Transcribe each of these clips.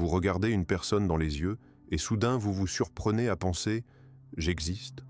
Vous regardez une personne dans les yeux et soudain vous vous surprenez à penser « j'existe ».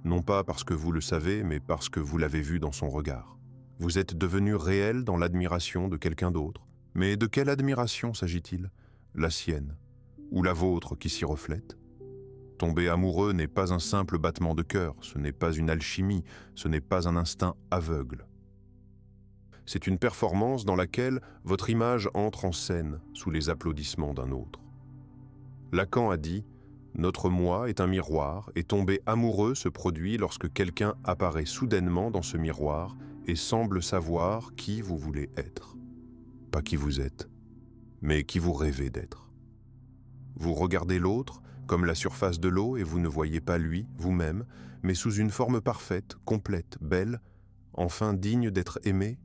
Non pas parce que vous le savez, mais parce que vous l'avez vu dans son regard. Vous êtes devenu réel dans l'admiration de quelqu'un d'autre. Mais de quelle admiration s'agit-il? La sienne ou la vôtre qui s'y reflète? Tomber amoureux n'est pas un simple battement de cœur, ce n'est pas une alchimie, ce n'est pas un instinct aveugle. C'est une performance dans laquelle votre image entre en scène sous les applaudissements d'un autre. Lacan a dit « Notre moi est un miroir et tomber amoureux se produit lorsque quelqu'un apparaît soudainement dans ce miroir et semble savoir qui vous voulez être. Pas qui vous êtes, mais qui vous rêvez d'être. Vous regardez l'autre comme la surface de l'eau et vous ne voyez pas lui, vous-même, mais sous une forme parfaite, complète, belle, enfin digne d'être aimé.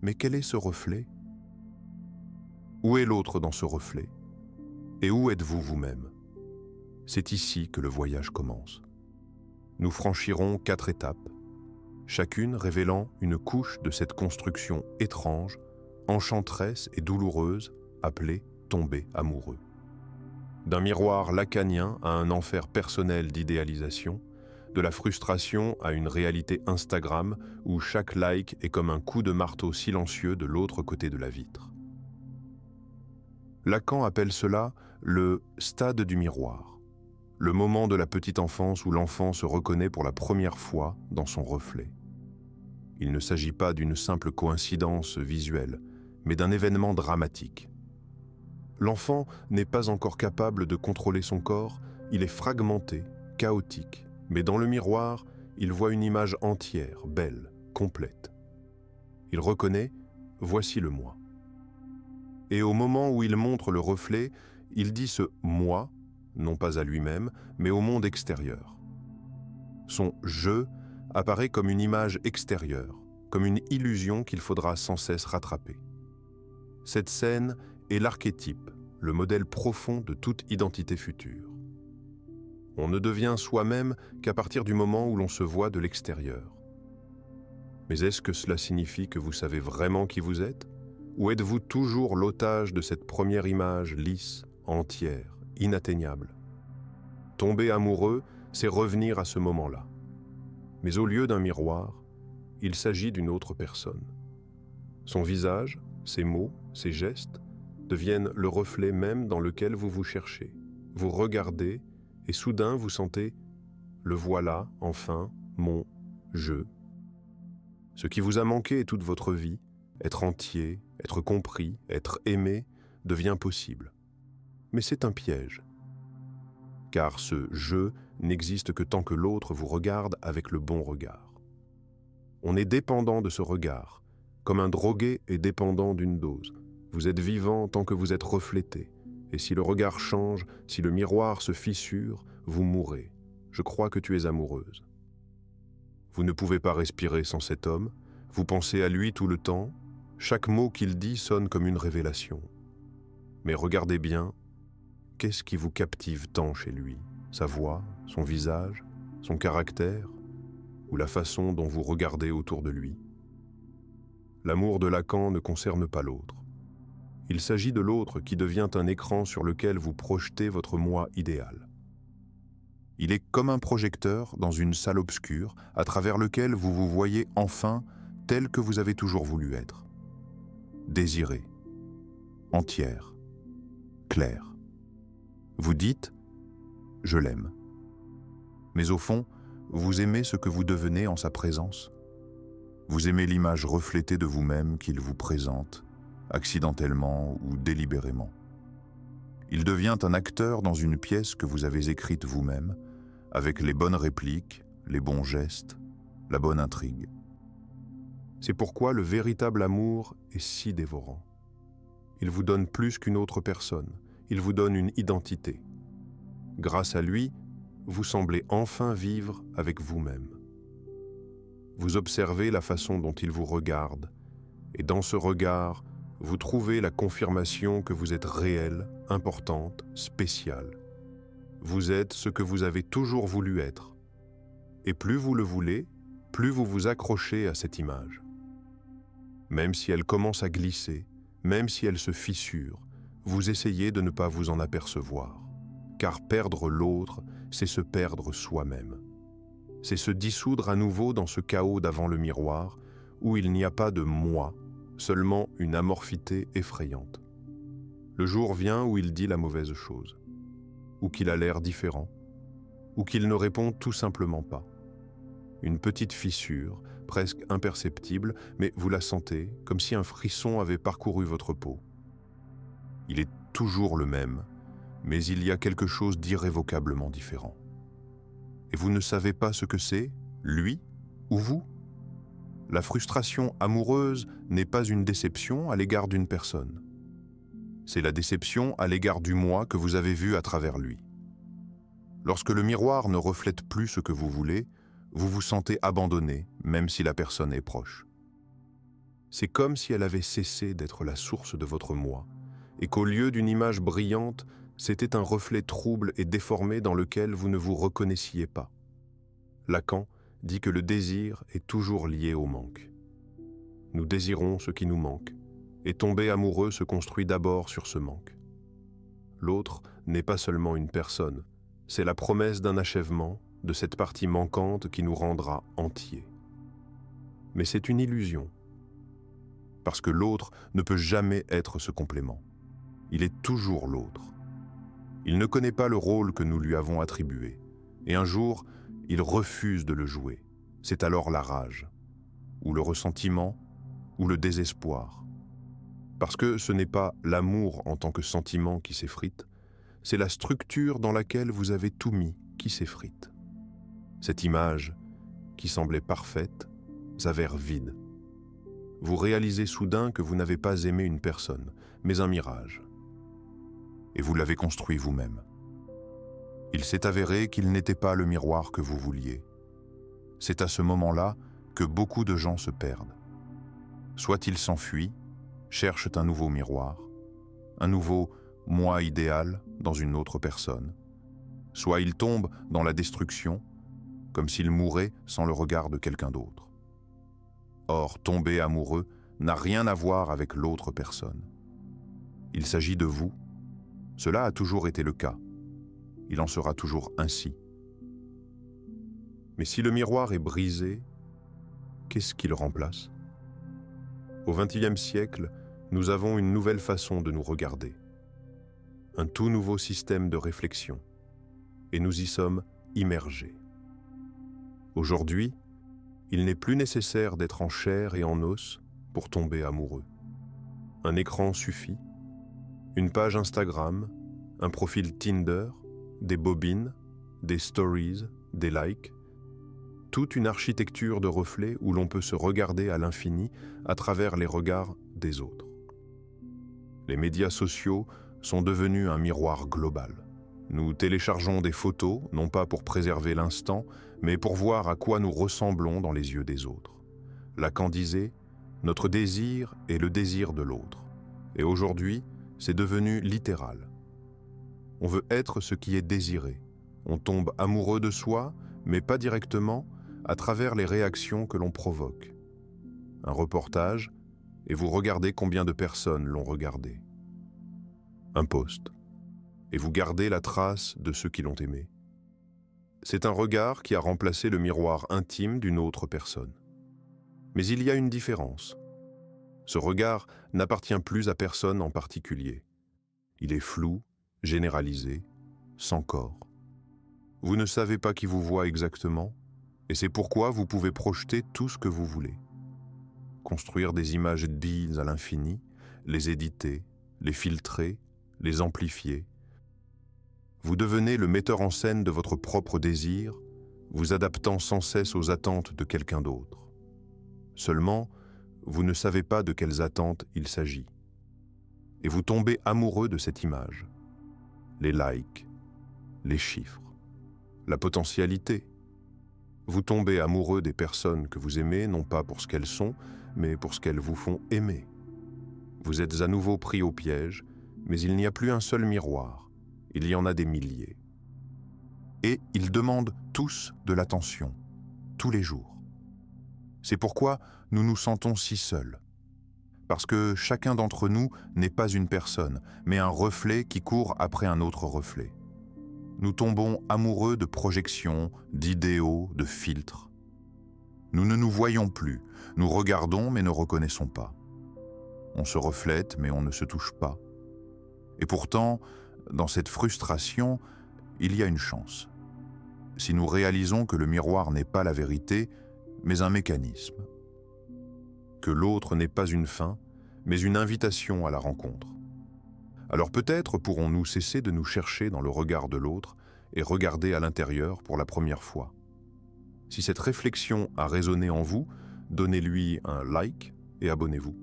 Mais quel est ce reflet? Où est l'autre dans ce reflet? Et où êtes-vous vous-même? C'est ici que le voyage commence. Nous franchirons 4 étapes, chacune révélant une couche de cette construction étrange, enchanteresse et douloureuse, appelée tomber amoureux. D'un miroir lacanien à un enfer personnel d'idéalisation, de la frustration à une réalité Instagram où chaque like est comme un coup de marteau silencieux de l'autre côté de la vitre. Lacan appelle cela le stade du miroir, le moment de la petite enfance où l'enfant se reconnaît pour la première fois dans son reflet. Il ne s'agit pas d'une simple coïncidence visuelle, mais d'un événement dramatique. L'enfant n'est pas encore capable de contrôler son corps, il est fragmenté, chaotique, mais dans le miroir, il voit une image entière, belle, complète. Il reconnaît « voici le moi ». Et au moment où il montre le reflet, il dit ce « moi », non pas à lui-même, mais au monde extérieur. Son « je » apparaît comme une image extérieure, comme une illusion qu'il faudra sans cesse rattraper. Cette scène est l'archétype, le modèle profond de toute identité future. On ne devient soi-même qu'à partir du moment où l'on se voit de l'extérieur. Mais est-ce que cela signifie que vous savez vraiment qui vous êtes? Ou êtes-vous toujours l'otage de cette première image lisse, entière, inatteignable? Tomber amoureux, c'est revenir à ce moment-là. Mais au lieu d'un miroir, il s'agit d'une autre personne. Son visage, ses mots, ses gestes deviennent le reflet même dans lequel vous vous cherchez. Vous regardez et soudain vous sentez « le voilà, enfin, mon je ». Ce qui vous a manqué toute votre vie, être entier, être compris, être aimé, devient possible. Mais c'est un piège. Car ce « je » n'existe que tant que l'autre vous regarde avec le bon regard. On est dépendant de ce regard, comme un drogué est dépendant d'une dose. Vous êtes vivant tant que vous êtes reflété, et si le regard change, si le miroir se fissure, vous mourrez. Je crois que tu es amoureuse. Vous ne pouvez pas respirer sans cet homme, vous pensez à lui tout le temps, chaque mot qu'il dit sonne comme une révélation. Mais regardez bien, qu'est-ce qui vous captive tant chez lui? Sa voix, son visage, son caractère, ou la façon dont vous regardez autour de lui? L'amour de Lacan ne concerne pas l'autre. Il s'agit de l'autre qui devient un écran sur lequel vous projetez votre moi idéal. Il est comme un projecteur dans une salle obscure à travers lequel vous vous voyez enfin tel que vous avez toujours voulu être. Désiré, entière, claire. Vous dites « je l'aime ». Mais au fond, vous aimez ce que vous devenez en sa présence. Vous aimez l'image reflétée de vous-même qu'il vous présente, accidentellement ou délibérément. Il devient un acteur dans une pièce que vous avez écrite vous-même, avec les bonnes répliques, les bons gestes, la bonne intrigue. C'est pourquoi le véritable amour est si dévorant. Il vous donne plus qu'une autre personne, il vous donne une identité. Grâce à lui, vous semblez enfin vivre avec vous-même. Vous observez la façon dont il vous regarde, et dans ce regard, vous trouvez la confirmation que vous êtes réelle, importante, spéciale. Vous êtes ce que vous avez toujours voulu être. Et plus vous le voulez, plus vous vous accrochez à cette image. Même si elle commence à glisser, même si elle se fissure, vous essayez de ne pas vous en apercevoir, car perdre l'autre, c'est se perdre soi-même. C'est se dissoudre à nouveau dans ce chaos d'avant le miroir, où il n'y a pas de moi, seulement une amorphité effrayante. Le jour vient où il dit la mauvaise chose, ou qu'il a l'air différent, ou qu'il ne répond tout simplement pas. Une petite fissure, presque imperceptible, mais vous la sentez comme si un frisson avait parcouru votre peau. Il est toujours le même, mais il y a quelque chose d'irrévocablement différent. Et vous ne savez pas ce que c'est, lui ou vous? La frustration amoureuse n'est pas une déception à l'égard d'une personne. C'est la déception à l'égard du moi que vous avez vu à travers lui. Lorsque le miroir ne reflète plus ce que vous voulez, vous vous sentez abandonné, même si la personne est proche. C'est comme si elle avait cessé d'être la source de votre moi, et qu'au lieu d'une image brillante, c'était un reflet trouble et déformé dans lequel vous ne vous reconnaissiez pas. Lacan dit que le désir est toujours lié au manque. Nous désirons ce qui nous manque, et tomber amoureux se construit d'abord sur ce manque. L'autre n'est pas seulement une personne, c'est la promesse d'un achèvement, de cette partie manquante qui nous rendra entiers. Mais c'est une illusion, parce que l'autre ne peut jamais être ce complément. Il est toujours l'autre. Il ne connaît pas le rôle que nous lui avons attribué, et un jour, il refuse de le jouer. C'est alors la rage, ou le ressentiment, ou le désespoir. Parce que ce n'est pas l'amour en tant que sentiment qui s'effrite, c'est la structure dans laquelle vous avez tout mis qui s'effrite. Cette image, qui semblait parfaite, s'avère vide. Vous réalisez soudain que vous n'avez pas aimé une personne, mais un mirage. Et vous l'avez construit vous-même. Il s'est avéré qu'il n'était pas le miroir que vous vouliez. C'est à ce moment-là que beaucoup de gens se perdent. Soit ils s'enfuient, cherchent un nouveau miroir, un nouveau moi idéal dans une autre personne. Soit ils tombent dans la destruction, comme s'ils mouraient sans le regard de quelqu'un d'autre. Or, tomber amoureux n'a rien à voir avec l'autre personne. Il s'agit de vous. Cela a toujours été le cas. Il en sera toujours ainsi. Mais si le miroir est brisé, qu'est-ce qu'il remplace? Au XXe siècle, nous avons une nouvelle façon de nous regarder. Un tout nouveau système de réflexion. Et nous y sommes immergés. Aujourd'hui, il n'est plus nécessaire d'être en chair et en os pour tomber amoureux. Un écran suffit, une page Instagram, un profil Tinder, des bobines, des stories, des likes, toute une architecture de reflets où l'on peut se regarder à l'infini à travers les regards des autres. Les médias sociaux sont devenus un miroir global. Nous téléchargeons des photos, non pas pour préserver l'instant, mais pour voir à quoi nous ressemblons dans les yeux des autres. Lacan disait « Notre désir est le désir de l'autre ». Et aujourd'hui, c'est devenu littéral. On veut être ce qui est désiré. On tombe amoureux de soi, mais pas directement, à travers les réactions que l'on provoque. Un reportage, et vous regardez combien de personnes l'ont regardé. Un post, et vous gardez la trace de ceux qui l'ont aimé. C'est un regard qui a remplacé le miroir intime d'une autre personne. Mais il y a une différence. Ce regard n'appartient plus à personne en particulier. Il est flou, généralisé, sans corps. Vous ne savez pas qui vous voit exactement, et c'est pourquoi vous pouvez projeter tout ce que vous voulez. Construire des images d'îles à l'infini, les éditer, les filtrer, les amplifier. Vous devenez le metteur en scène de votre propre désir, vous adaptant sans cesse aux attentes de quelqu'un d'autre. Seulement, vous ne savez pas de quelles attentes il s'agit. Et vous tombez amoureux de cette image. Les likes, les chiffres, la potentialité. Vous tombez amoureux des personnes que vous aimez, non pas pour ce qu'elles sont, mais pour ce qu'elles vous font aimer. Vous êtes à nouveau pris au piège, mais il n'y a plus un seul miroir. Il y en a des milliers. Et ils demandent tous de l'attention, tous les jours. C'est pourquoi nous nous sentons si seuls. Parce que chacun d'entre nous n'est pas une personne, mais un reflet qui court après un autre reflet. Nous tombons amoureux de projections, d'idéaux, de filtres. Nous ne nous voyons plus, nous regardons mais ne reconnaissons pas. On se reflète mais on ne se touche pas. Et pourtant, dans cette frustration, il y a une chance. Si nous réalisons que le miroir n'est pas la vérité, mais un mécanisme. Que l'autre n'est pas une fin, mais une invitation à la rencontre. Alors peut-être pourrons-nous cesser de nous chercher dans le regard de l'autre et regarder à l'intérieur pour la première fois. Si cette réflexion a résonné en vous, donnez-lui un like et abonnez-vous.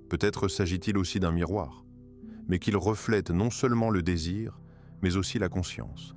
Peut-être s'agit-il aussi d'un miroir, mais qu'il reflète non seulement le désir, mais aussi la conscience.